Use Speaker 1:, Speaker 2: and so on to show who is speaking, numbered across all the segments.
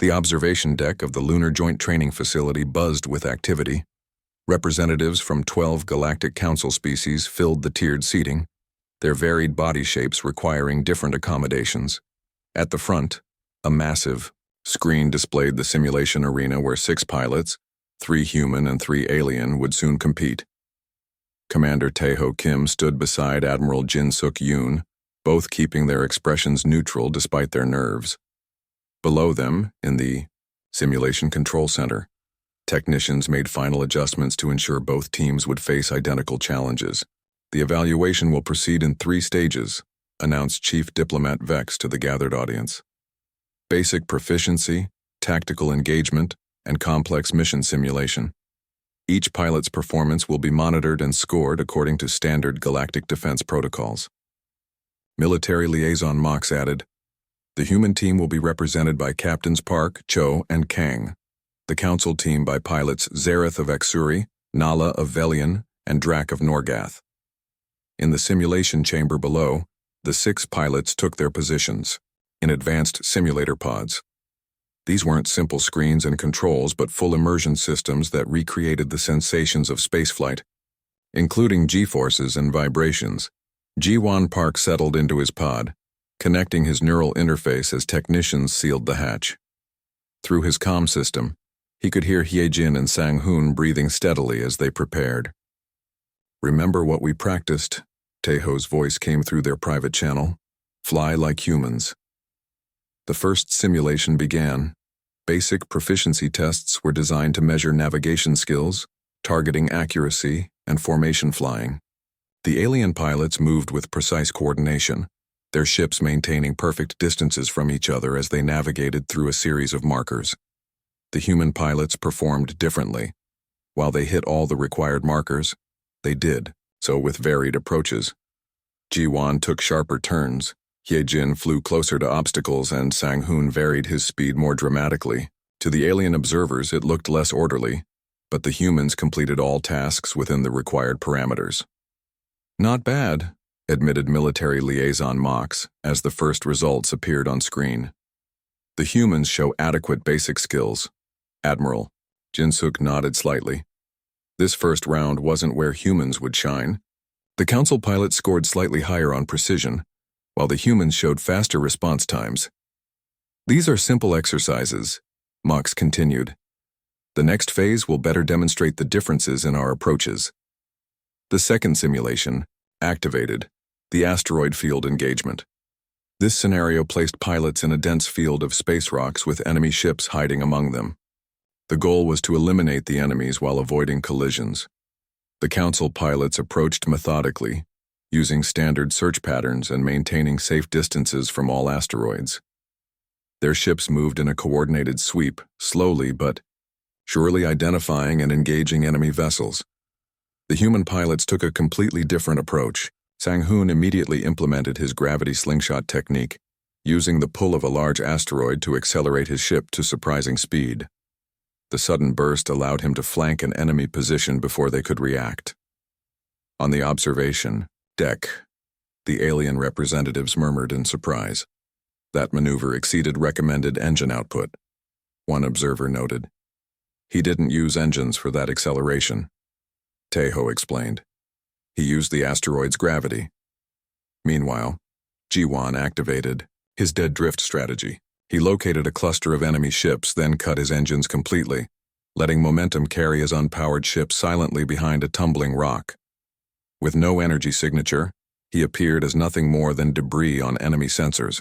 Speaker 1: The observation deck of the Lunar Joint Training Facility buzzed with activity. Representatives from 12 Galactic Council species filled the tiered seating, their varied body shapes requiring different accommodations. At the front, a massive screen displayed the simulation arena where 6 pilots, 3 human and 3 alien, would soon compete. Commander Tae-ho Kim stood beside Admiral Jin-suk Yoon, both keeping their expressions neutral despite their nerves. Below them, in the Simulation Control Center, technicians made final adjustments to ensure both teams would face identical challenges. The evaluation will proceed in 3 stages, announced Chief Diplomat Vex to the gathered audience. Basic proficiency, tactical engagement, and complex mission simulation. Each pilot's performance will be monitored and scored according to standard galactic defense protocols. Military Liaison Mox added, "The human team will be represented by Captains Park, Cho, and Kang. The Council team by pilots Zareth of Exuri, Nala of Velian, and Drak of Norgath." In the simulation chamber below, the 6 pilots took their positions, in advanced simulator pods. These weren't simple screens and controls, but full immersion systems that recreated the sensations of spaceflight, including G-forces and vibrations. Ji-won Park settled into his pod, connecting his neural interface as technicians sealed the hatch. Through his comm system, he could hear Hyejin and Sang-hoon breathing steadily as they prepared. "Remember what we practiced," Tae-ho's voice came through their private channel. "Fly like humans." The first simulation began. Basic proficiency tests were designed to measure navigation skills, targeting accuracy, and formation flying. The alien pilots moved with precise coordination, their ships maintaining perfect distances from each other as they navigated through a series of markers. The human pilots performed differently. While they hit all the required markers, they did so with varied approaches. Ji-won took sharper turns, Hyejin flew closer to obstacles, and Sang-hoon varied his speed more dramatically. To the alien observers, it looked less orderly, but the humans completed all tasks within the required parameters. "Not bad," admitted Military Liaison Mox as the first results appeared on screen. "The humans show adequate basic skills." Admiral Jin-suk nodded slightly. This first round wasn't where humans would shine. The Council pilots scored slightly higher on precision, while the humans showed faster response times. "These are simple exercises," Mox continued. "The next phase will better demonstrate the differences in our approaches." The second simulation activated the asteroid field engagement. This scenario placed pilots in a dense field of space rocks with enemy ships hiding among them. The goal was to eliminate the enemies while avoiding collisions. The Council pilots approached methodically, using standard search patterns and maintaining safe distances from all asteroids. Their ships moved in a coordinated sweep, slowly but surely identifying and engaging enemy vessels. The human pilots took a completely different approach. Sang-hoon immediately implemented his gravity slingshot technique, using the pull of a large asteroid to accelerate his ship to surprising speed. The sudden burst allowed him to flank an enemy position before they could react. On the observation deck, the alien representatives murmured in surprise. That maneuver exceeded recommended engine output, one observer noted. "He didn't use engines for that acceleration," Tae-ho explained. "He used the asteroid's gravity." Meanwhile, Ji-won activated his dead drift strategy. He located a cluster of enemy ships, then cut his engines completely, letting momentum carry his unpowered ship silently behind a tumbling rock. With no energy signature, he appeared as nothing more than debris on enemy sensors.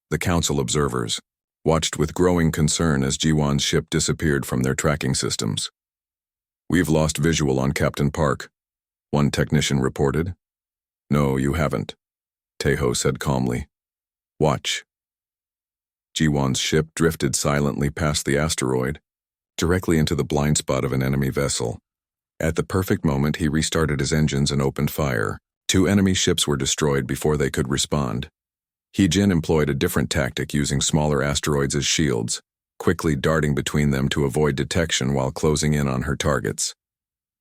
Speaker 1: The Council observers watched with growing concern as Ji-won's ship disappeared from their tracking systems. "We've lost visual on Captain Park," one technician reported. "No, you haven't," Tae-ho said calmly. "Watch." Ji-won's ship drifted silently past the asteroid, directly into the blind spot of an enemy vessel. At the perfect moment, he restarted his engines and opened fire. 2 enemy ships were destroyed before they could respond. Hyejin employed a different tactic, using smaller asteroids as shields, quickly darting between them to avoid detection while closing in on her targets.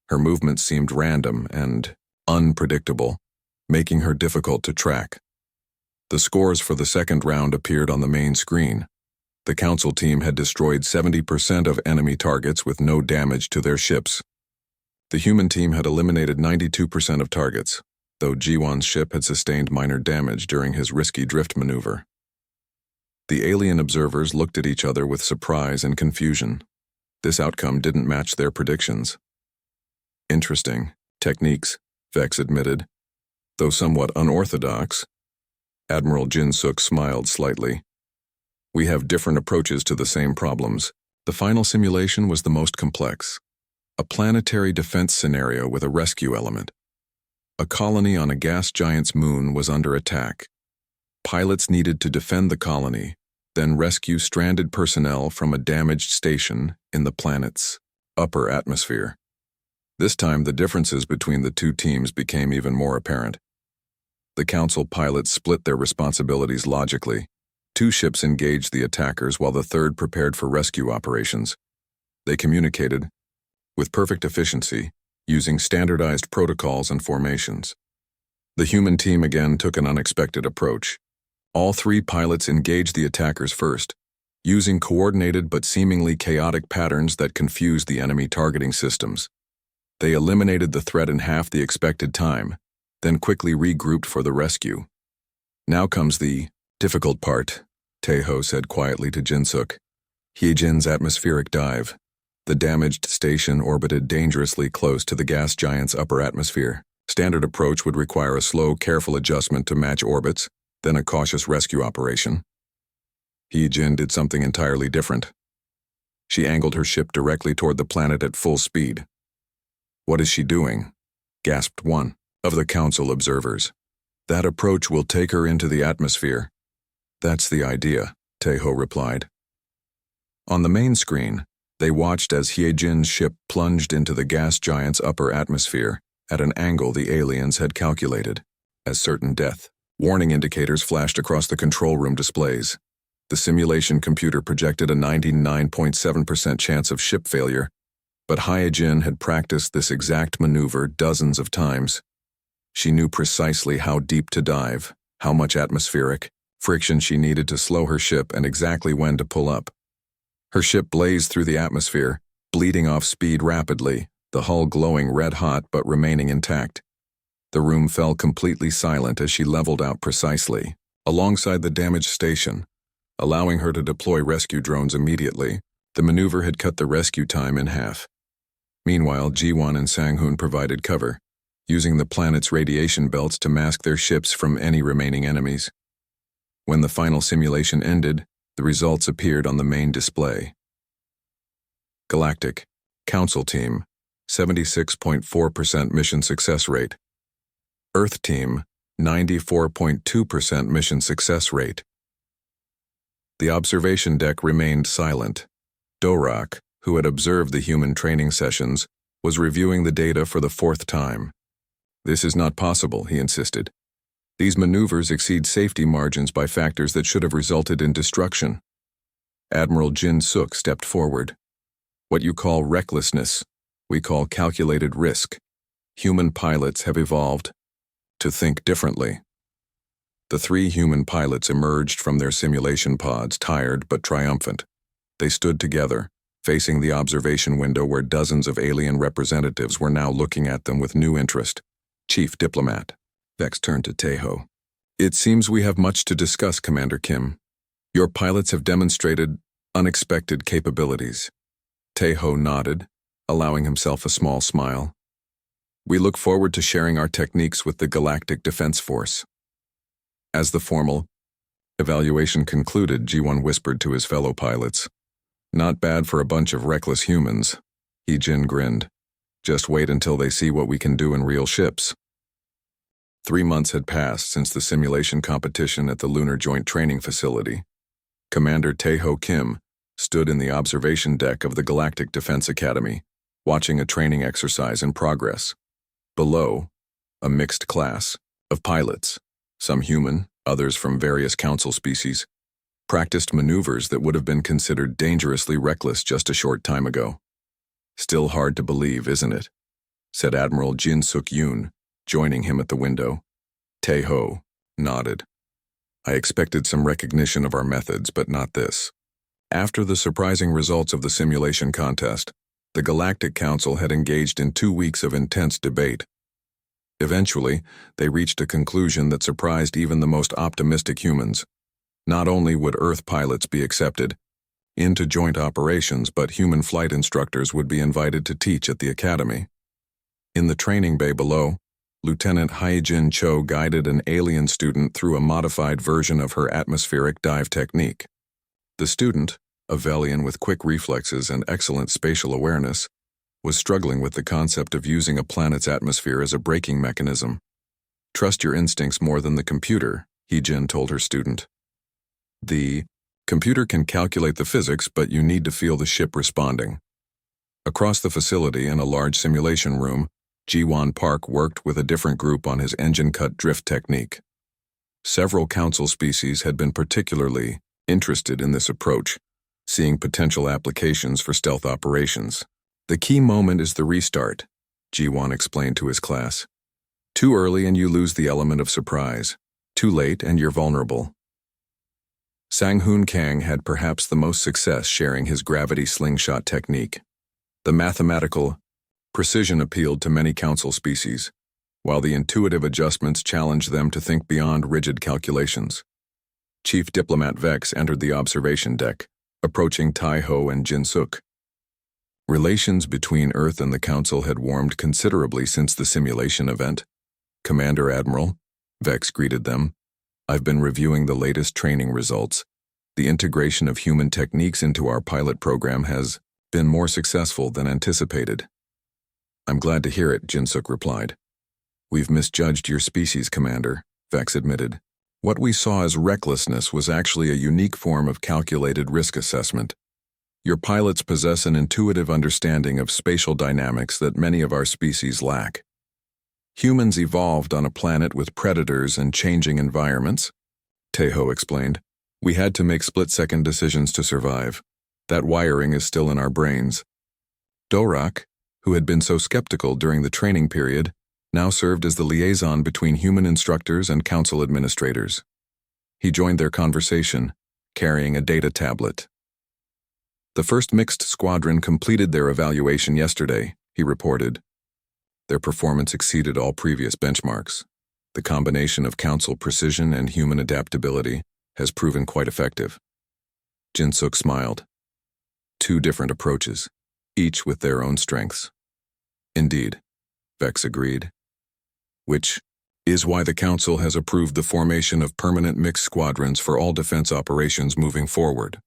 Speaker 1: Her movements seemed random and unpredictable, making her difficult to track. The scores for the second round appeared on the main screen. The Council team had destroyed 70% of enemy targets with no damage to their ships. The human team had eliminated 92% of targets, though Ji-won's ship had sustained minor damage during his risky drift maneuver. The alien observers looked at each other with surprise and confusion. This outcome didn't match their predictions. Interesting techniques, Vex admitted, though somewhat unorthodox. Admiral Jin-suk smiled slightly. We have different approaches to the same problems. The final simulation was the most complex. A planetary defense scenario with a rescue element. A colony on a gas giant's moon was under attack. Pilots needed to defend the colony, then rescue stranded personnel from a damaged station in the planet's upper atmosphere. This time, the differences between the two teams became even more apparent. The Council pilots split their responsibilities logically. 2 ships engaged the attackers while the third prepared for rescue operations. They communicated, with perfect efficiency, using standardized protocols and formations. The human team again took an unexpected approach. All 3 pilots engaged the attackers first, using coordinated but seemingly chaotic patterns that confused the enemy targeting systems. They eliminated the threat in half the expected time, then quickly regrouped for the rescue. Now comes the difficult part, Taeho said quietly to Jin-suk. Hyejin's atmospheric dive. The damaged station orbited dangerously close to the gas giant's upper atmosphere. Standard approach would require a slow, careful adjustment to match orbits, then a cautious rescue operation. Hyejin did something entirely different. She angled her ship directly toward the planet at full speed. What is she doing? Gasped one of the Council observers. That approach will take her into the atmosphere. That's the idea, Taeho replied. On the main screen, they watched as Hyejin's ship plunged into the gas giant's upper atmosphere at an angle the aliens had calculated as certain death. Warning indicators flashed across the control room displays. The simulation computer projected a 99.7% chance of ship failure, but Hyejin had practiced this exact maneuver dozens of times. She knew precisely how deep to dive, how much atmospheric friction she needed to slow her ship, and exactly when to pull up. Her ship blazed through the atmosphere, bleeding off speed rapidly, the hull glowing red-hot but remaining intact. The room fell completely silent as she leveled out precisely, alongside the damaged station, allowing her to deploy rescue drones immediately. The maneuver had cut the rescue time in half. Meanwhile, Ji-won and Sang-hoon provided cover, using the planet's radiation belts to mask their ships from any remaining enemies. When the final simulation ended, the results appeared on the main display. Galactic Council Team, 76.4% mission success rate. Earth Team, 94.2% mission success rate. The observation deck remained silent. Dorak, who had observed the human training sessions, was reviewing the data for the 4th time. This is not possible, he insisted. These maneuvers exceed safety margins by factors that should have resulted in destruction. Admiral Jin-suk stepped forward. What you call recklessness, we call calculated risk. Human pilots have evolved to think differently. The 3 human pilots emerged from their simulation pods, tired but triumphant. They stood together, facing the observation window where dozens of alien representatives were now looking at them with new interest. Chief Diplomat. Vex turned to Taeho. It seems we have much to discuss, Commander Kim. Your pilots have demonstrated unexpected capabilities. Taeho nodded, allowing himself a small smile. We look forward to sharing our techniques with the Galactic Defense Force. As the formal evaluation concluded, Ji-won whispered to his fellow pilots. Not bad for a bunch of reckless humans. Hyejin grinned. Just wait until they see what we can do in real ships. 3 months had passed since the simulation competition at the Lunar Joint Training Facility. Commander Taeho Kim stood in the observation deck of the Galactic Defense Academy, watching a training exercise in progress. Below, a mixed class of pilots, some human, others from various council species, practiced maneuvers that would have been considered dangerously reckless just a short time ago. Still hard to believe, isn't it? Said Admiral Jin-suk Yoon, joining him at the window. Taeho nodded. I expected some recognition of our methods, but not this. After the surprising results of the simulation contest, the Galactic Council had engaged in 2 weeks of intense debate. Eventually, they reached a conclusion that surprised even the most optimistic humans. Not only would Earth pilots be accepted into joint operations, but human flight instructors would be invited to teach at the academy. In the training bay below, Lieutenant Haijin Cho guided an alien student through a modified version of her atmospheric dive technique. The student, a Velian with quick reflexes and excellent spatial awareness, was struggling with the concept of using a planet's atmosphere as a braking mechanism. "Trust your instincts more than the computer," Haijin told her student. "The computer can calculate the physics, but you need to feel the ship responding." Across the facility in a large simulation room, Ji-won Park worked with a different group on his engine-cut drift technique. Several council species had been particularly interested in this approach, seeing potential applications for stealth operations. "The key moment is the restart," Ji-won explained to his class. "Too early and you lose the element of surprise. Too late and you're vulnerable." Sang-hoon Kang had perhaps the most success sharing his gravity slingshot technique. The mathematical precision appealed to many council species, while the intuitive adjustments challenged them to think beyond rigid calculations. Chief Diplomat Vex entered the observation deck, approaching Tai-ho and Jin-suk. Relations between Earth and the Council had warmed considerably since the simulation event. "Commander Admiral," Vex greeted them, "I've been reviewing the latest training results. The integration of human techniques into our pilot program has been more successful than anticipated." "I'm glad to hear it," Jin-suk replied. "We've misjudged your species, Commander," Vex admitted. "What we saw as recklessness was actually a unique form of calculated risk assessment. Your pilots possess an intuitive understanding of spatial dynamics that many of our species lack. Humans evolved on a planet with predators and changing environments," Taeho explained. "We had to make split-second decisions to survive. That wiring is still in our brains." Dorak, who had been so skeptical during the training period, now served as the liaison between human instructors and council administrators. He joined their conversation, carrying a data tablet. "The first mixed squadron completed their evaluation yesterday," he reported. "Their performance exceeded all previous benchmarks. The combination of council precision and human adaptability has proven quite effective." Jin-suk smiled. "Two different approaches, each with their own strengths." "Indeed," Vex agreed. "Which is why the Council has approved the formation of permanent mixed squadrons for all defense operations moving forward."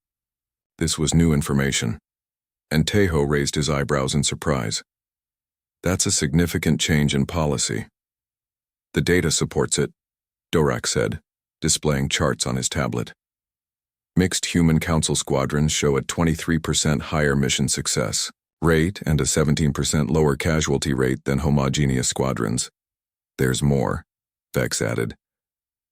Speaker 1: This was new information, and Taeho raised his eyebrows in surprise. "That's a significant change in policy." "The data supports it," Dorak said, displaying charts on his tablet. "Mixed human council squadrons show a 23% higher mission success rate and a 17% lower casualty rate than homogeneous squadrons. There's more," Vex added.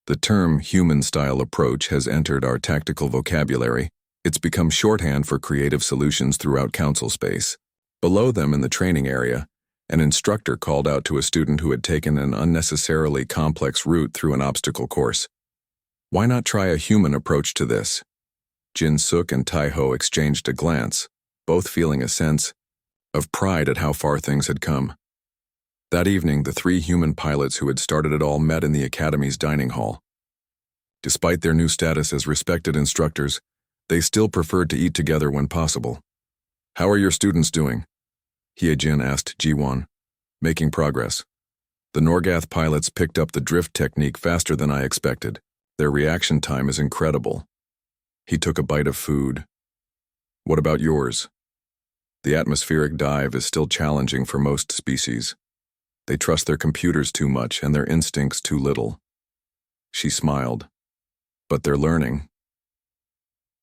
Speaker 1: "The term human-style approach has entered our tactical vocabulary. It's become shorthand for creative solutions throughout council space." Below them in the training area, an instructor called out to a student who had taken an unnecessarily complex route through an obstacle course. "Why not try a human approach to this?" Jin-suk and Tai-ho exchanged a glance, both feeling a sense of pride at how far things had come. That evening, the 3 human pilots who had started it all met in the Academy's dining hall. Despite their new status as respected instructors, they still preferred to eat together when possible. "How are your students doing?" Haijin asked Ji-won. "Making progress. The Norgath pilots picked up the drift technique faster than I expected. Their reaction time is incredible." He took a bite of food. "What about yours?" "The atmospheric dive is still challenging for most species. They trust their computers too much and their instincts too little." She smiled. "But they're learning."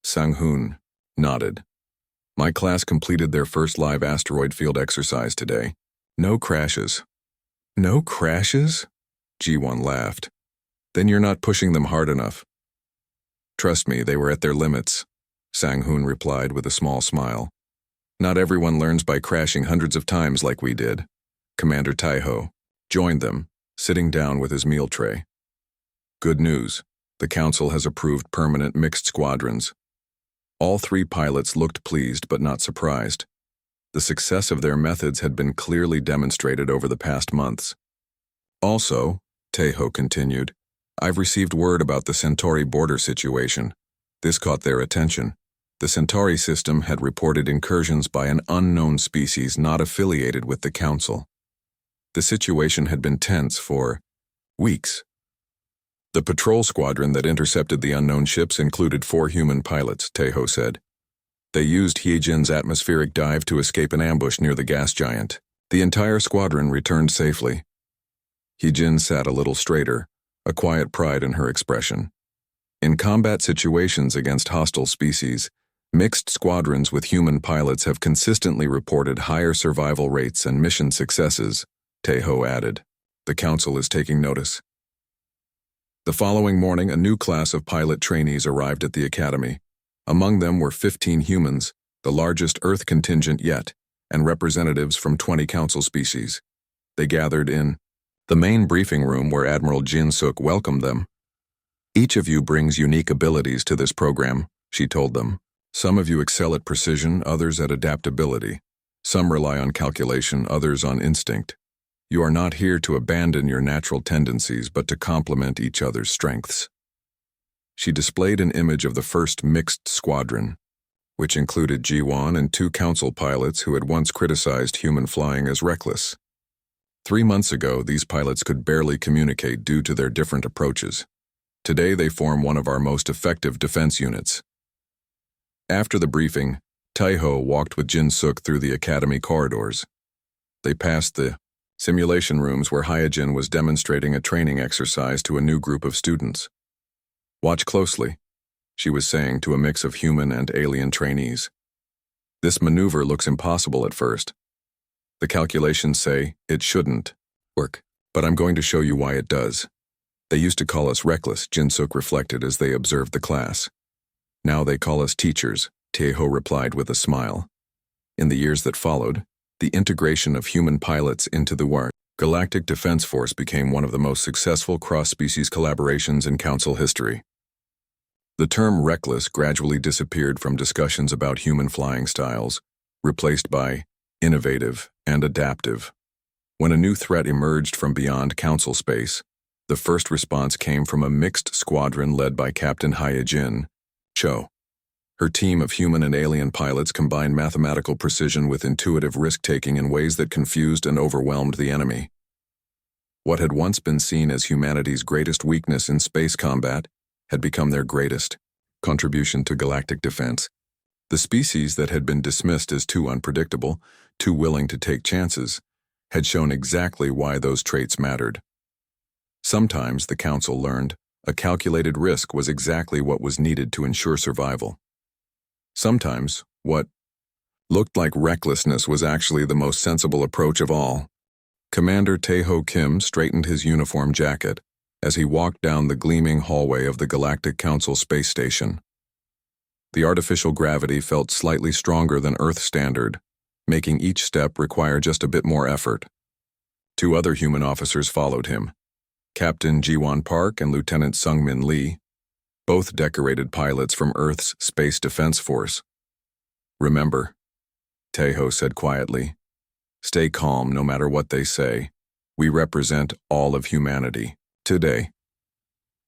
Speaker 1: Sang-hoon nodded. "My class completed their first live asteroid field exercise today. No crashes." "No crashes?" Ji-won laughed. "Then you're not pushing them hard enough." "Trust me, they were at their limits," Sang-hoon replied with a small smile. "Not everyone learns by crashing hundreds of times like we did." Commander Taeho joined them, sitting down with his meal tray. "Good news. The Council has approved permanent mixed squadrons." All three pilots looked pleased but not surprised. The success of their methods had been clearly demonstrated over the past months. Also, Tejo continued, I've received word about the Centauri border situation. This caught their attention. The Centauri system had reported incursions by an unknown species not affiliated with the Council. The situation had been tense for weeks. The patrol squadron that intercepted the unknown ships included 4 human pilots, Tejo said. They used Hyejin's atmospheric dive to escape an ambush near the gas giant. The entire squadron returned safely. Hyejin sat a little straighter, a quiet pride in her expression. In combat situations against hostile species, mixed squadrons with human pilots have consistently reported higher survival rates and mission successes, Tejo added. The Council is taking notice. The following morning, a new class of pilot trainees arrived at the academy. Among them were 15 humans, the largest Earth contingent yet, and representatives from 20 Council species. They gathered in the main briefing room where Admiral Jin-suk welcomed them. Each of you brings unique abilities to this program, she told them. Some of you excel at precision, others at adaptability. Some rely on calculation, others on instinct. You are not here to abandon your natural tendencies, but to complement each other's strengths. She displayed an image of the first mixed squadron, which included Ji-won and 2 Council pilots who had once criticized human flying as reckless. 3 months ago, these pilots could barely communicate due to their different approaches. Today, they form one of our most effective defense units. After the briefing, Tejo walked with Jin-suk through the academy corridors. They passed the simulation rooms where Hyejin was demonstrating a training exercise to a new group of students. Watch closely, she was saying to a mix of human and alien trainees. This maneuver looks impossible at first. The calculations say it shouldn't work, but I'm going to show you why it does. They used to call us reckless, Jin-suk reflected as they observed the class. Now they call us teachers, Tejo replied with a smile. In the years that followed, the integration of human pilots into the Galactic Defense Force became one of the most successful cross-species collaborations in Council history. The term reckless gradually disappeared from discussions about human flying styles, replaced by innovative and adaptive. When a new threat emerged from beyond Council space, the first response came from a mixed squadron led by Captain Hyejin, Cho. Her team of human and alien pilots combined mathematical precision with intuitive risk-taking in ways that confused and overwhelmed the enemy. What had once been seen as humanity's greatest weakness in space combat had become their greatest contribution to galactic defense. The species that had been dismissed as too unpredictable, too willing to take chances, had shown exactly why those traits mattered. Sometimes, the Council learned, a calculated risk was exactly what was needed to ensure survival. Sometimes, what looked like recklessness was actually the most sensible approach of all. Commander Tejo Kim straightened his uniform jacket as he walked down the gleaming hallway of the Galactic Council space station. The artificial gravity felt slightly stronger than Earth standard, making each step require just a bit more effort. 2 other human officers followed him, Captain Ji-won Park and Lieutenant Sungmin Lee, both decorated pilots from Earth's Space Defense Force. Remember, Tejo said quietly, stay calm no matter what they say. We represent all of humanity. Today.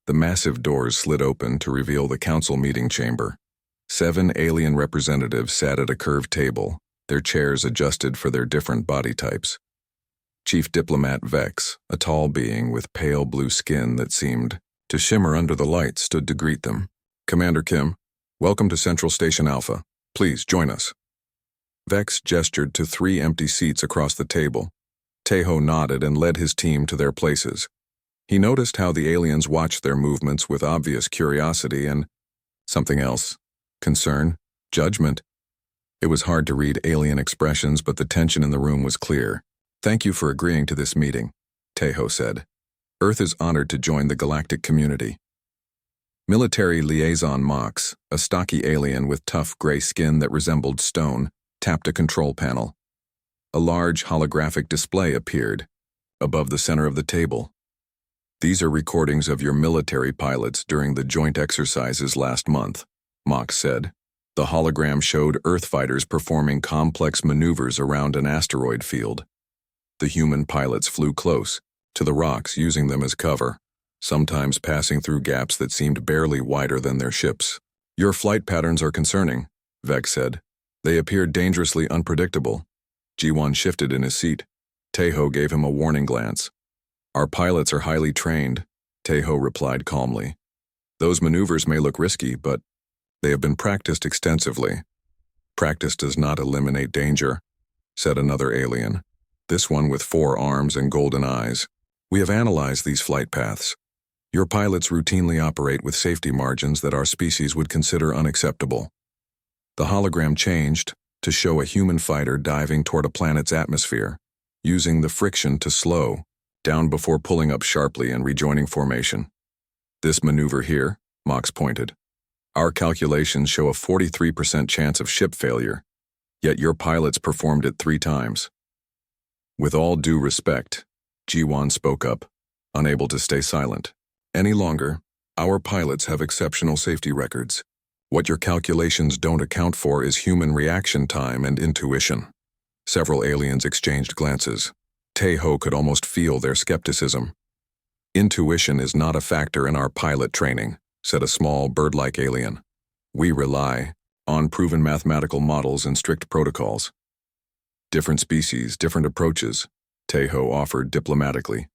Speaker 1: The massive doors slid open to reveal the Council meeting chamber. 7 alien representatives sat at a curved table, their chairs adjusted for their different body types. Chief Diplomat Vex, a tall being with pale blue skin that seemed to shimmer under the light, stood to greet them. Commander Kim, welcome to Central Station Alpha. Please join us. Vex gestured to 3 empty seats across the table. Tejo nodded and led his team to their places. He noticed how the aliens watched their movements with obvious curiosity and something else, concern, judgment. It was hard to read alien expressions, but the tension in the room was clear. Thank you for agreeing to this meeting, Tejo said. Earth is honored to join the galactic community. Military Liaison Mox, a stocky alien with tough gray skin that resembled stone, tapped a control panel. A large holographic display appeared above the center of the table. These are recordings of your military pilots during the joint exercises last month, Mox said. The hologram showed Earth fighters performing complex maneuvers around an asteroid field. The human pilots flew close to the rocks, using them as cover, sometimes passing through gaps that seemed barely wider than their ships. "Your flight patterns are concerning," Vex said. "They appeared dangerously unpredictable." Ji-won shifted in his seat. Taeho gave him a warning glance. "Our pilots are highly trained," Taeho replied calmly. "Those maneuvers may look risky, but they have been practiced extensively." "Practice does not eliminate danger," said another alien, this one with 4 arms and golden eyes. "We have analyzed these flight paths. Your pilots routinely operate with safety margins that our species would consider unacceptable." The hologram changed to show a human fighter diving toward a planet's atmosphere, using the friction to slow down before pulling up sharply and rejoining formation. "This maneuver here," Mox pointed. "Our calculations show a 43% chance of ship failure, yet your pilots performed it 3 times. "With all due respect," Ji-won spoke up, unable to stay silent any longer, "our pilots have exceptional safety records. What your calculations don't account for is human reaction time and intuition." Several aliens exchanged glances. Taeho could almost feel their skepticism. "Intuition is not a factor in our pilot training," said a small, bird-like alien. "We rely on proven mathematical models and strict protocols." "Different species, different approaches," Taeho offered diplomatically.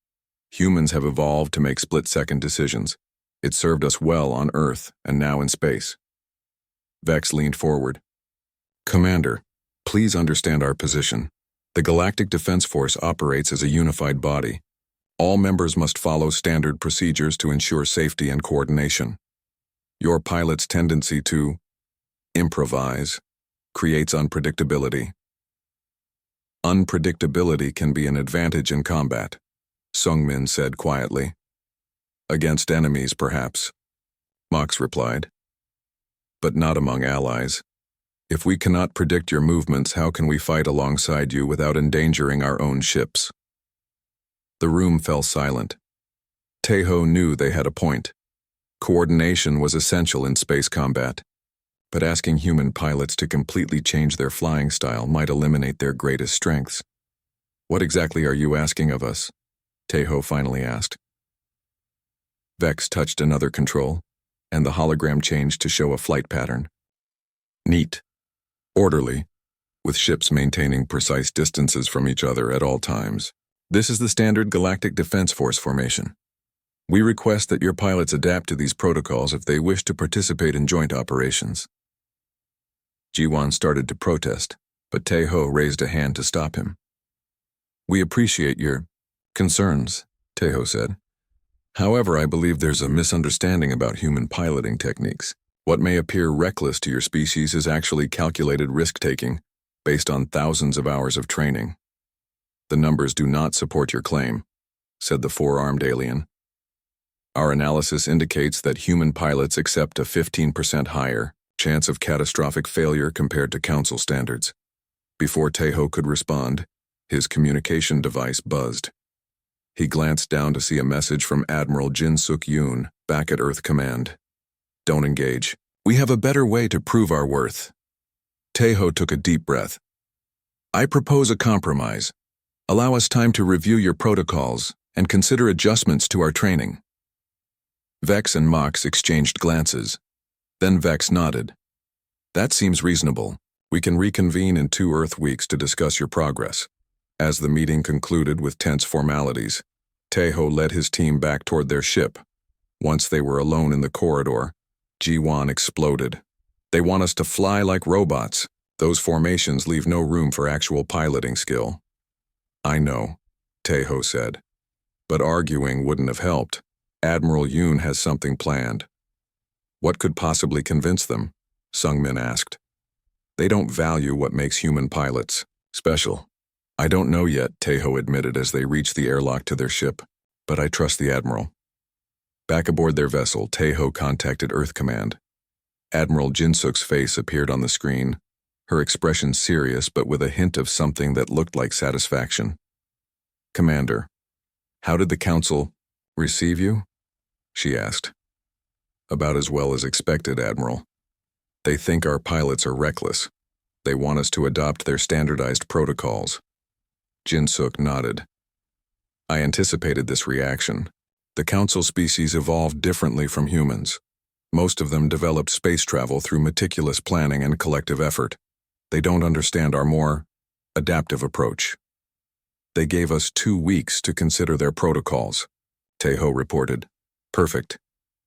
Speaker 1: "Humans have evolved to make split-second decisions. It served us well on Earth and now in space." Vex leaned forward. "Commander, please understand our position. The Galactic Defense Force operates as a unified body. All members must follow standard procedures to ensure safety and coordination. Your pilot's tendency to improvise creates unpredictability. Unpredictability can be an advantage in combat," Sungmin said quietly. "Against enemies, perhaps," Mox replied. "But not among allies. If we cannot predict your movements, how can we fight alongside you without endangering our own ships?" The room fell silent. Taeho knew they had a point. Coordination was essential in space combat, but asking human pilots to completely change their flying style might eliminate their greatest strengths. "What exactly are you asking of us?" Taeho finally asked. Vex touched another control, and the hologram changed to show a flight pattern. Neat. Orderly, with ships maintaining precise distances from each other at all times. This is the standard Galactic Defense Force formation. We request that your pilots adapt to these protocols if they wish to participate in joint operations. Ji-won started to protest, but Taeho raised a hand to stop him. "We appreciate your concerns," Taeho said. "However, I believe there's a misunderstanding about human piloting techniques. What may appear reckless to your species is actually calculated risk-taking based on thousands of hours of training." "The numbers do not support your claim," said the 4-armed alien. "Our analysis indicates that human pilots accept a 15% higher chance of catastrophic failure compared to Council standards." Before Taeho could respond, his communication device buzzed. He glanced down to see a message from Admiral Jin-Suk-yoon back at Earth Command. "Don't engage. We have a better way to prove our worth." Taeho took a deep breath. "I propose a compromise. Allow us time to review your protocols and consider adjustments to our training." Vex and Mox exchanged glances. Then Vex nodded. "That seems reasonable. We can reconvene in 2 Earth weeks to discuss your progress." As the meeting concluded with tense formalities, Taeho led his team back toward their ship. Once they were alone in the corridor, Ji-won exploded. "They want us to fly like robots. Those formations leave no room for actual piloting skill." "I know," Taeho said. "But arguing wouldn't have helped. Admiral Yoon has something planned." "What could possibly convince them?" Sungmin asked. "They don't value what makes human pilots special." "I don't know yet," Taeho admitted as they reached the airlock to their ship, "but I trust the Admiral." Back aboard their vessel, Taeho contacted Earth Command. Admiral Jinsuk's face appeared on the screen, her expression serious but with a hint of something that looked like satisfaction. "Commander, how did the Council receive you?" she asked. "About as well as expected, Admiral. They think our pilots are reckless. They want us to adopt their standardized protocols. Jin-Suk nodded. I anticipated this reaction. The council species evolved differently from humans. Most of them developed space travel through meticulous planning and collective effort. They don't understand our more adaptive approach. They gave us 2 weeks to consider their protocols, Taeho reported. Perfect.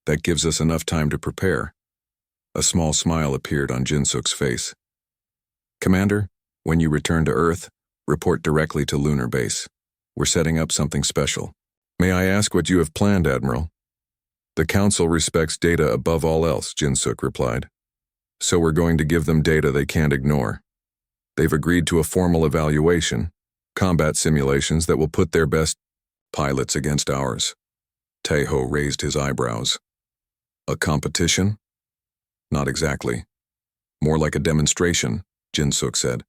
Speaker 1: That gives us enough time to prepare. A small smile appeared on Jin-Suk's face. Commander, when you return to Earth, report directly to Lunar Base. We're setting up something special. May I ask what you have planned, Admiral? The Council respects data above all else, Jin-Suk replied. So we're going to give them data they can't ignore. They've agreed to a formal evaluation, combat simulations that will put their best pilots against ours. Taeho raised his eyebrows. A competition? Not exactly. More like a demonstration, Jin-Suk said.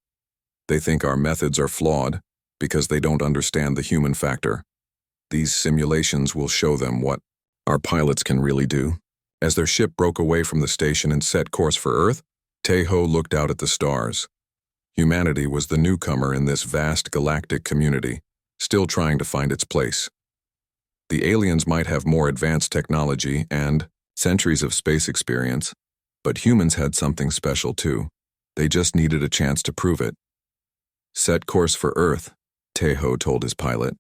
Speaker 1: They think our methods are flawed because they don't understand the human factor. These simulations will show them what our pilots can really do. As their ship broke away from the station and set course for Earth, Taeho looked out at the stars. Humanity was the newcomer in this vast galactic community, still trying to find its place. The aliens might have more advanced technology and centuries of space experience, but humans had something special too. They just needed a chance to prove it. Set course for Earth, Taeho told his pilot.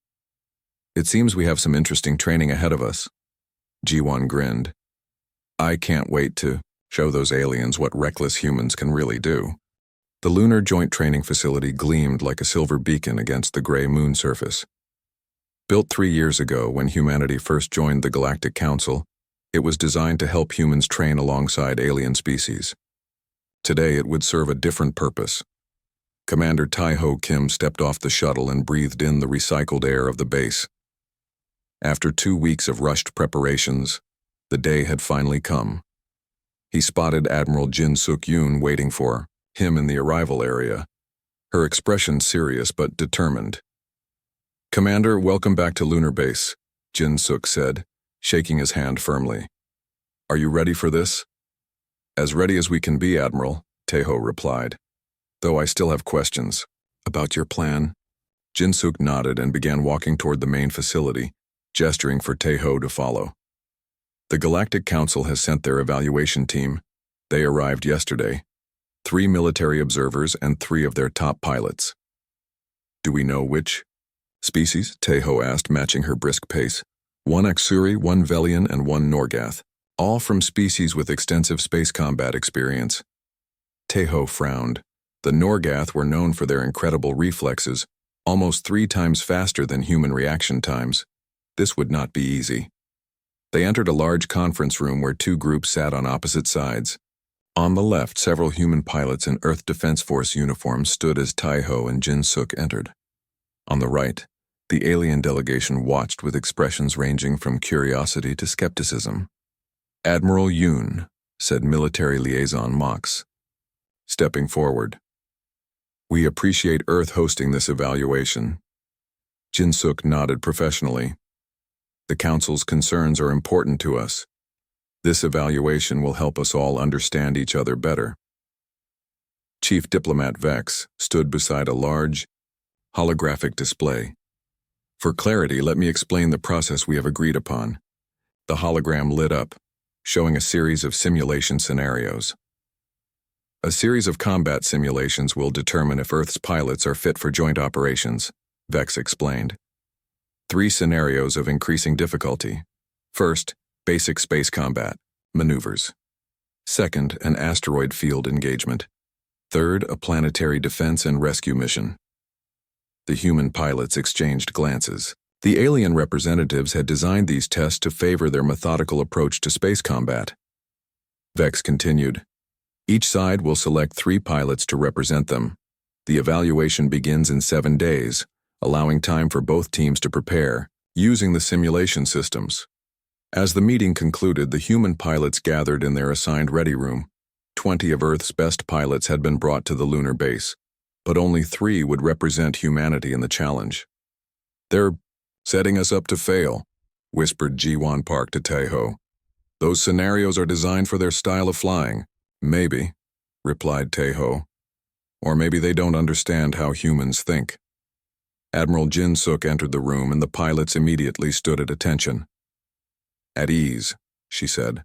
Speaker 1: It seems we have some interesting training ahead of us. Ji-won grinned. I can't wait to show those aliens what reckless humans can really do. The Lunar Joint Training Facility gleamed like a silver beacon against the gray moon surface. Built 3 years ago when humanity first joined the Galactic Council, it was designed to help humans train alongside alien species. Today it would serve a different purpose. Commander Taeho Kim stepped off the shuttle and breathed in the recycled air of the base. After 2 weeks of rushed preparations, the day had finally come. He spotted Admiral Jin-Suk Yoon waiting for him in the arrival area, her expression serious but determined. Commander, welcome back to Lunar Base, Jin-Suk said, shaking his hand firmly. Are you ready for this? As ready as we can be, Admiral, Taeho replied. Though I still have questions. About your plan? Jin-Suk nodded and began walking toward the main facility, gesturing for Taeho to follow. The Galactic Council has sent their evaluation team. They arrived yesterday. 3 military observers and 3 of their top pilots. Do we know which species? Taeho asked, matching her brisk pace. 1 Aksuri, 1 Velian, and 1 Norgath, all from species with extensive space combat experience. Taeho frowned. The Norgath were known for their incredible reflexes, almost 3 times faster than human reaction times. This would not be easy. They entered a large conference room where 2 groups sat on opposite sides. On the left, several human pilots in Earth Defense Force uniforms stood as Taeho and Jin-Suk entered. On the right, the alien delegation watched with expressions ranging from curiosity to skepticism. Admiral Yoon, said Military Liaison Mox, stepping forward. We appreciate Earth hosting this evaluation. Jin-Suk nodded professionally. The Council's concerns are important to us. This evaluation will help us all understand each other better. Chief Diplomat Vex stood beside a large, holographic display. For clarity, let me explain the process we have agreed upon. The hologram lit up, showing a series of simulation scenarios. A series of combat simulations will determine if Earth's pilots are fit for joint operations, Vex explained. 3 scenarios of increasing difficulty. First, basic space combat, maneuvers. Second, an asteroid field engagement. Third, a planetary defense and rescue mission. The human pilots exchanged glances. The alien representatives had designed these tests to favor their methodical approach to space combat. Vex continued. Each side will select 3 pilots to represent them. The evaluation begins in 7 days, allowing time for both teams to prepare, using the simulation systems. As the meeting concluded, the human pilots gathered in their assigned ready room. 20 of Earth's best pilots had been brought to the lunar base, but only 3 would represent humanity in the challenge. They're setting us up to fail, whispered Ji-won Park to Taeho. Those scenarios are designed for their style of flying, Maybe, replied Taeho. Or maybe they don't understand how humans think. Admiral Jin-suk entered the room and the pilots immediately stood at attention. At ease, she said.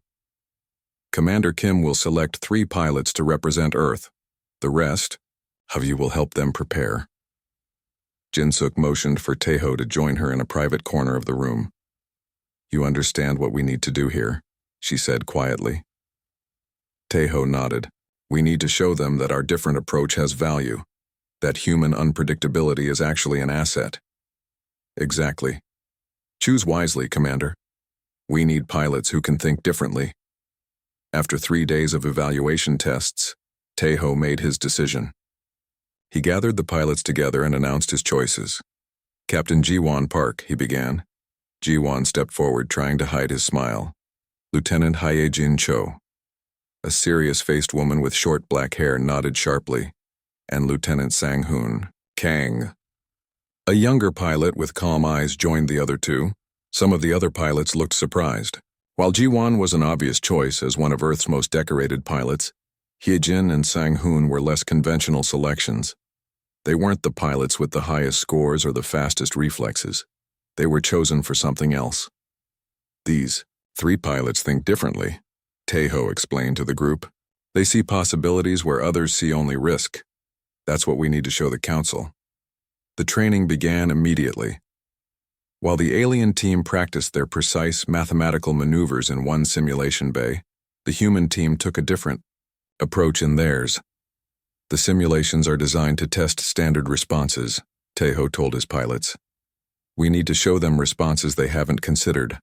Speaker 1: Commander Kim will select 3 pilots to represent Earth. The rest of you will help them prepare. Jin-suk motioned for Taeho to join her in a private corner of the room. You understand what we need to do here, she said quietly. Taeho nodded. We need to show them that our different approach has value, that human unpredictability is actually an asset. Exactly. Choose wisely, Commander. We need pilots who can think differently. After 3 days of evaluation tests, Taeho made his decision. He gathered the pilots together and announced his choices. Captain Ji-won Park, he began. Ji-won stepped forward, trying to hide his smile. Lieutenant Hye-jin Cho. A serious-faced woman with short black hair nodded sharply. And Lieutenant Sang-hoon Kang. A younger pilot with calm eyes joined the other 2. Some of the other pilots looked surprised. While Ji-won was an obvious choice as one of Earth's most decorated pilots, Hye-jin and Sang-hoon were less conventional selections. They weren't the pilots with the highest scores or the fastest reflexes. They were chosen for something else. These 3 pilots think differently, Taeho explained to the group. They see possibilities where others see only risk. That's what we need to show the council. The training began immediately. While the alien team practiced their precise mathematical maneuvers in one simulation bay, the human team took a different approach in theirs. The simulations are designed to test standard responses, Taeho told his pilots. We need to show them responses they haven't considered.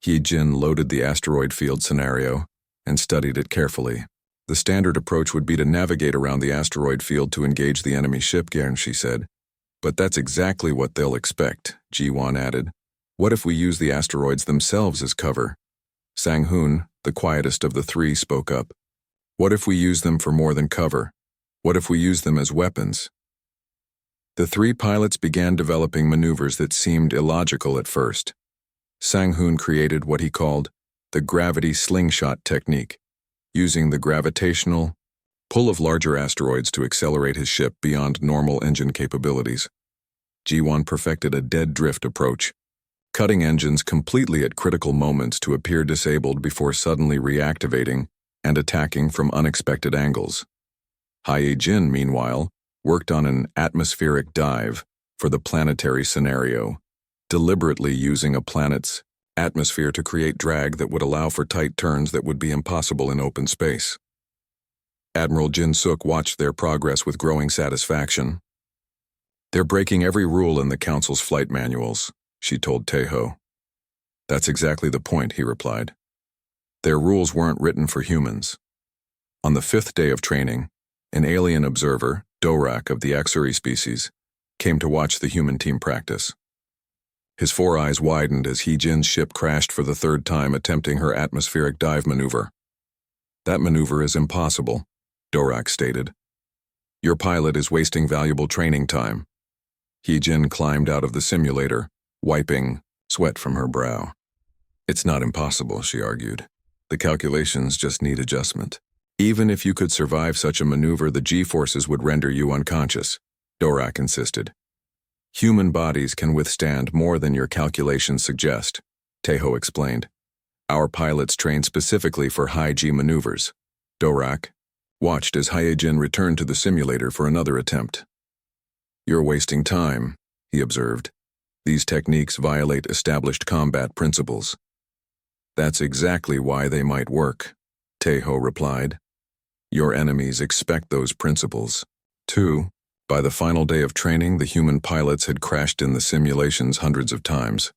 Speaker 1: Hye-jin loaded the asteroid field scenario and studied it carefully. The standard approach would be to navigate around the asteroid field to engage the enemy ship, she said. But that's exactly what they'll expect, Ji-won added. What if we use the asteroids themselves as cover? Sang-hoon, the quietest of the 3, spoke up. What if we use them for more than cover? What if we use them as weapons? The 3 pilots began developing maneuvers that seemed illogical at first. Sang-hoon created what he called the gravity slingshot technique, using the gravitational pull of larger asteroids to accelerate his ship beyond normal engine capabilities. Ji-won perfected a dead drift approach, cutting engines completely at critical moments to appear disabled before suddenly reactivating and attacking from unexpected angles. Hye-jin, meanwhile, worked on an atmospheric dive for the planetary scenario, deliberately using a planet's atmosphere to create drag that would allow for tight turns that would be impossible in open space. Admiral Jin-suk watched their progress with growing satisfaction. They're breaking every rule in the Council's flight manuals, she told Taeho. That's exactly the point, he replied. Their rules weren't written for humans. On the 5th day of training, an alien observer, Dorak of the Aksuri species, came to watch the human team practice. His 4 eyes widened as Hye-jin's ship crashed for the 3rd time attempting her atmospheric dive maneuver. That maneuver is impossible, Dorak stated. Your pilot is wasting valuable training time. Hye-jin climbed out of the simulator, wiping sweat from her brow. It's not impossible, she argued. The calculations just need adjustment. Even if you could survive such a maneuver, the G-forces would render you unconscious, Dorak insisted. Human bodies can withstand more than your calculations suggest, Taeho explained. Our pilots train specifically for high-G maneuvers. Dorak watched as Hye-jin returned to the simulator for another attempt. You're wasting time, he observed. These techniques violate established combat principles. That's exactly why they might work, Taeho replied. Your enemies expect those principles. 2. By the final day of training, the human pilots had crashed in the simulations hundreds of times.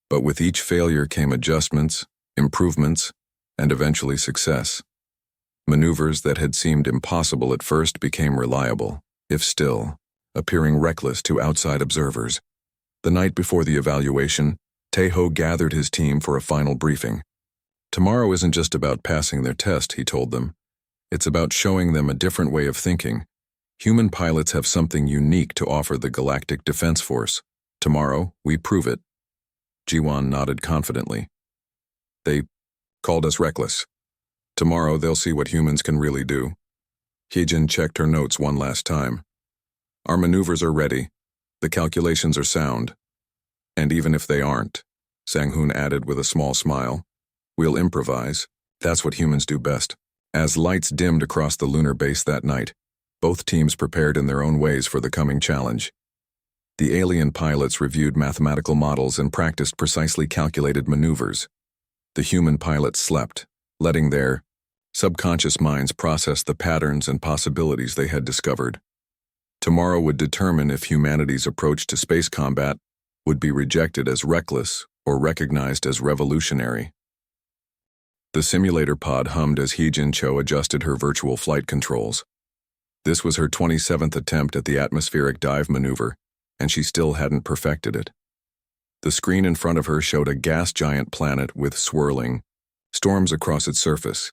Speaker 1: But with each failure came adjustments, improvements, and eventually success. Maneuvers that had seemed impossible at first became reliable, if still, appearing reckless to outside observers. The night before the evaluation, Taeho gathered his team for a final briefing. Tomorrow isn't just about passing their test, he told them. It's about showing them a different way of thinking. Human pilots have something unique to offer the Galactic Defense Force. Tomorrow, we prove it. Ji-won nodded confidently. They called us reckless. Tomorrow they'll see what humans can really do. Heejin checked her notes one last time. Our maneuvers are ready. The calculations are sound. And even if they aren't, Sang-hoon added with a small smile, we'll improvise. That's what humans do best. As lights dimmed across the lunar base that night, both teams prepared in their own ways for the coming challenge. The alien pilots reviewed mathematical models and practiced precisely calculated maneuvers. The human pilots slept, letting their subconscious minds process the patterns and possibilities they had discovered. Tomorrow would determine if humanity's approach to space combat would be rejected as reckless or recognized as revolutionary. The simulator pod hummed as Heejin Cho adjusted her virtual flight controls. This was her 27th attempt at the atmospheric dive maneuver, and she still hadn't perfected it. The screen in front of her showed a gas giant planet with swirling storms across its surface.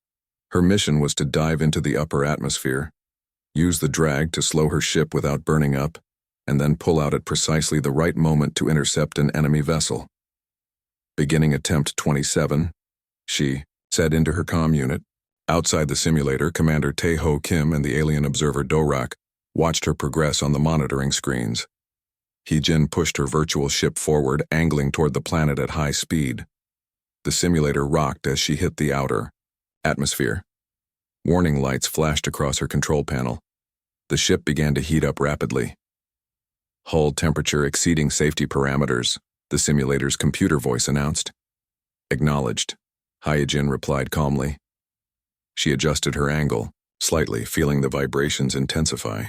Speaker 1: Her mission was to dive into the upper atmosphere, use the drag to slow her ship without burning up, and then pull out at precisely the right moment to intercept an enemy vessel. Beginning attempt 27, she said into her comm unit. Outside the simulator, Commander Tae-ho Kim and the alien observer Do-rak watched her progress on the monitoring screens. Heejin pushed her virtual ship forward, angling toward the planet at high speed. The simulator rocked as she hit the outer atmosphere. Warning lights flashed across her control panel. The ship began to heat up rapidly. Hull temperature exceeding safety parameters, the simulator's computer voice announced. Acknowledged, Heejin replied calmly. She adjusted her angle, slightly, feeling the vibrations intensify.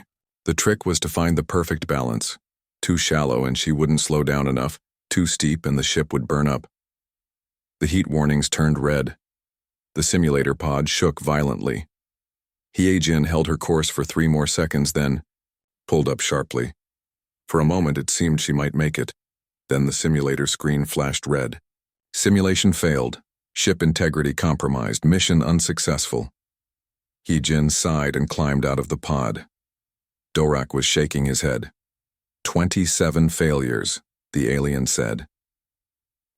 Speaker 1: The trick was to find the perfect balance. Too shallow and she wouldn't slow down enough, too steep and the ship would burn up. The heat warnings turned red. The simulator pod shook violently. Heejin held her course for 3 more seconds, then pulled up sharply. For a moment it seemed she might make it. Then the simulator screen flashed red. Simulation failed. Ship integrity compromised. Mission unsuccessful. Heejin sighed and climbed out of the pod. Do-rak was shaking his head. 27 failures, the alien said.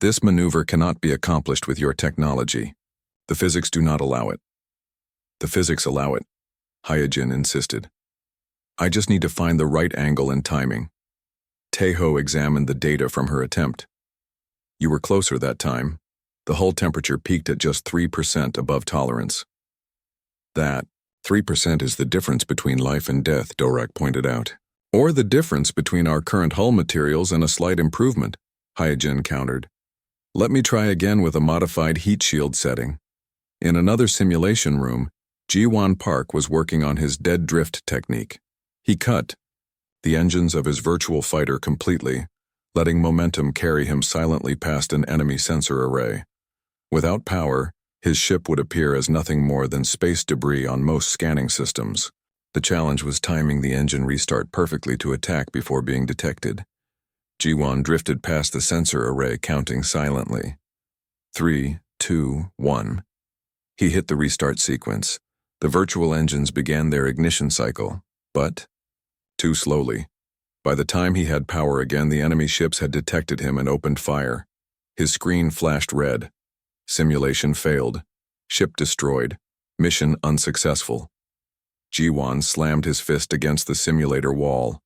Speaker 1: This maneuver cannot be accomplished with your technology. The physics do not allow it. The physics allow it, Heejin insisted. I just need to find the right angle and timing. Tae-ho examined the data from her attempt. You were closer that time. The hull temperature peaked at just 3% above tolerance. That 3% is the difference between life and death, Do-rak pointed out. Or the difference between our current hull materials and a slight improvement, Heejin countered. Let me try again with a modified heat shield setting. In another simulation room, Ji-won Park was working on his dead drift technique. He cut the engines of his virtual fighter completely, letting momentum carry him silently past an enemy sensor array. Without power, his ship would appear as nothing more than space debris on most scanning systems. The challenge was timing the engine restart perfectly to attack before being detected. Ji-won drifted past the sensor array, counting silently. 3, 2, 1. He hit the restart sequence. The virtual engines began their ignition cycle, but too slowly. By the time he had power again, the enemy ships had detected him and opened fire. His screen flashed red. Simulation failed. Ship destroyed. Mission unsuccessful. Ji-won slammed his fist against the simulator wall.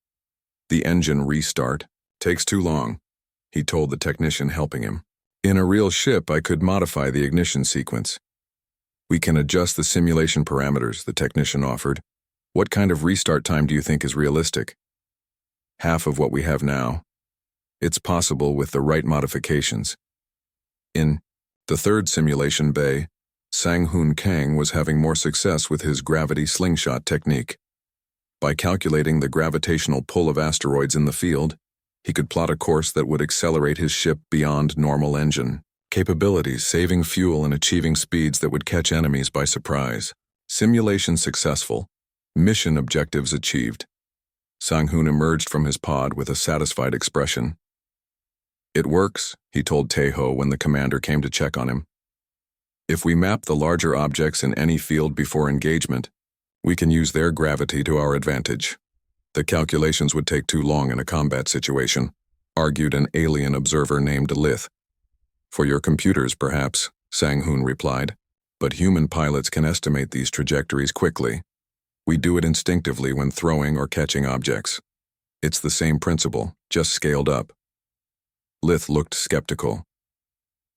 Speaker 1: The engine restart. Takes too long, he told the technician helping him. In a real ship, I could modify the ignition sequence. We can adjust the simulation parameters, the technician offered. What kind of restart time do you think is realistic? Half of what we have now. It's possible with the right modifications. In the third simulation bay, Sang-hoon Kang was having more success with his gravity slingshot technique. By calculating the gravitational pull of asteroids in the field, he could plot a course that would accelerate his ship beyond normal engine capabilities, saving fuel and achieving speeds that would catch enemies by surprise. Simulation successful. Mission objectives achieved. Sang-hoon emerged from his pod with a satisfied expression. It works, he told Tae-ho when the commander came to check on him. If we map the larger objects in any field before engagement, we can use their gravity to our advantage. The calculations would take too long in a combat situation, argued an alien observer named Lith. For your computers, perhaps, Sang-hoon replied. But human pilots can estimate these trajectories quickly. We do it instinctively when throwing or catching objects. It's the same principle, just scaled up. Lith looked skeptical.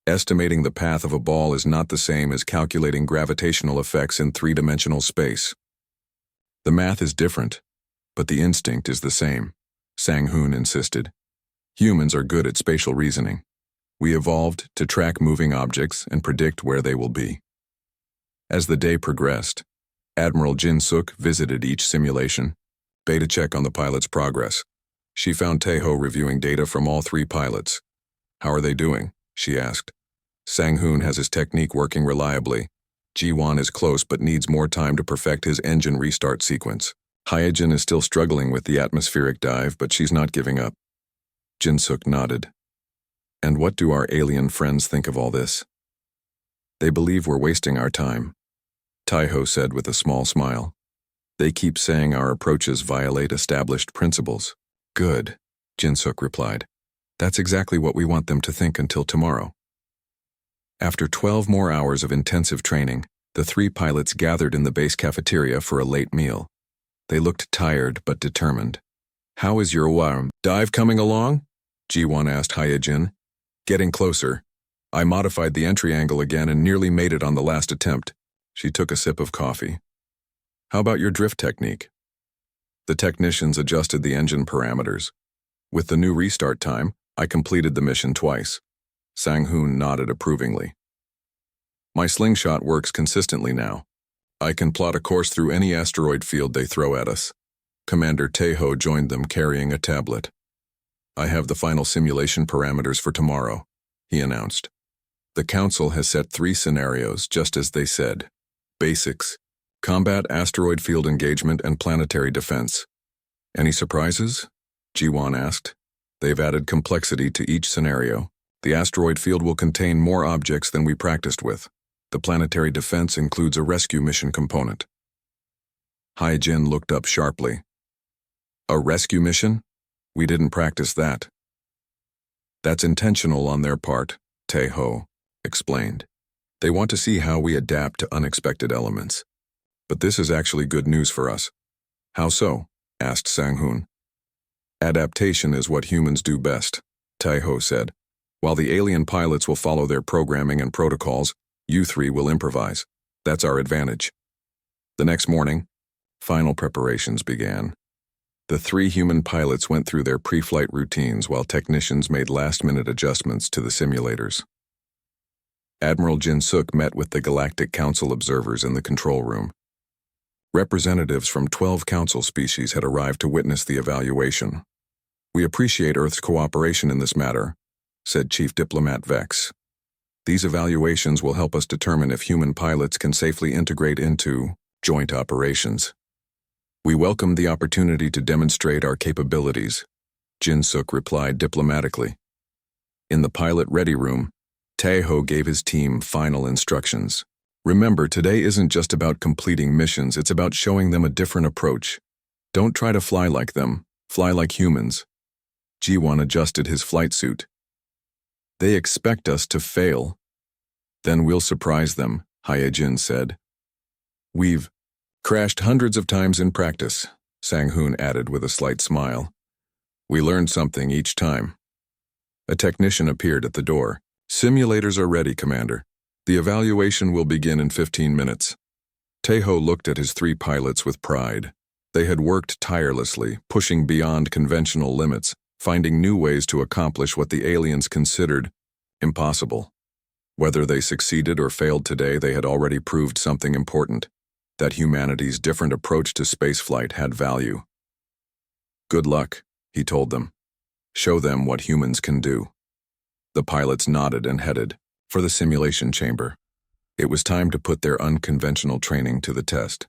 Speaker 1: Estimating the path of a ball is not the same as calculating gravitational effects in three-dimensional space. The math is different, but the instinct is the same, Sang-hoon insisted. Humans are good at spatial reasoning. We evolved to track moving objects and predict where they will be. As the day progressed, Admiral Jin-suk visited each simulation, beta check on the pilot's progress. She found Tae-ho reviewing data from all three pilots. How are they doing? She asked. Sang-hoon has his technique working reliably. Ji-won is close but needs more time to perfect his engine restart sequence. Hyojin is still struggling with the atmospheric dive, but she's not giving up. Jin-suk nodded. And what do our alien friends think of all this? They believe we're wasting our time, Tae-ho said with a small smile. They keep saying our approaches violate established principles. Good, Jin-suk replied. That's exactly what we want them to think until tomorrow. After 12 more hours of intensive training, the three pilots gathered in the base cafeteria for a late meal. They looked tired but determined. How is your dive coming along? Ji-won asked Hyojin. Getting closer. I modified the entry angle again and nearly made it on the last attempt. She took a sip of coffee. How about your drift technique? The technicians adjusted the engine parameters. With the new restart time, I completed the mission twice. Sang-hoon nodded approvingly. My slingshot works consistently now. I can plot a course through any asteroid field they throw at us. Commander Tae-ho joined them carrying a tablet. I have the final simulation parameters for tomorrow, he announced. The Council has set 3 scenarios, just as they said. Basics: combat, asteroid field engagement, and planetary defense. Any surprises? Ji-won asked. They've added complexity to each scenario. The asteroid field will contain more objects than we practiced with. The planetary defense includes a rescue mission component. Hyojin looked up sharply. A rescue mission? We didn't practice that. That's intentional on their part, Tae-ho explained. They want to see how we adapt to unexpected elements. But this is actually good news for us. How so? Asked Sang-hoon. Adaptation is what humans do best, Tae-ho said. While the alien pilots will follow their programming and protocols, you three will improvise. That's our advantage. The next morning, final preparations began. The 3 human pilots went through their pre-flight routines while technicians made last-minute adjustments to the simulators. Admiral Jin-suk met with the Galactic Council observers in the control room. Representatives from 12 council species had arrived to witness the evaluation. We appreciate Earth's cooperation in this matter, said Chief Diplomat Vex. These evaluations will help us determine if human pilots can safely integrate into joint operations. We welcome the opportunity to demonstrate our capabilities, Jin-suk replied diplomatically. In the pilot ready room, Tae-ho gave his team final instructions. Remember, today isn't just about completing missions, it's about showing them a different approach. Don't try to fly like them, fly like humans. Ji-won adjusted his flight suit. They expect us to fail. Then we'll surprise them, Hyojin said. We've crashed hundreds of times in practice, Sang-hoon added with a slight smile. We learned something each time. A technician appeared at the door. Simulators are ready, Commander. The evaluation will begin in 15 minutes. Tae-ho looked at his 3 pilots with pride. They had worked tirelessly, pushing beyond conventional limits, finding new ways to accomplish what the aliens considered impossible. Whether they succeeded or failed today, they had already proved something important, that humanity's different approach to spaceflight had value. Good luck, he told them. Show them what humans can do. The pilots nodded and headed for the simulation chamber. It was time to put their unconventional training to the test.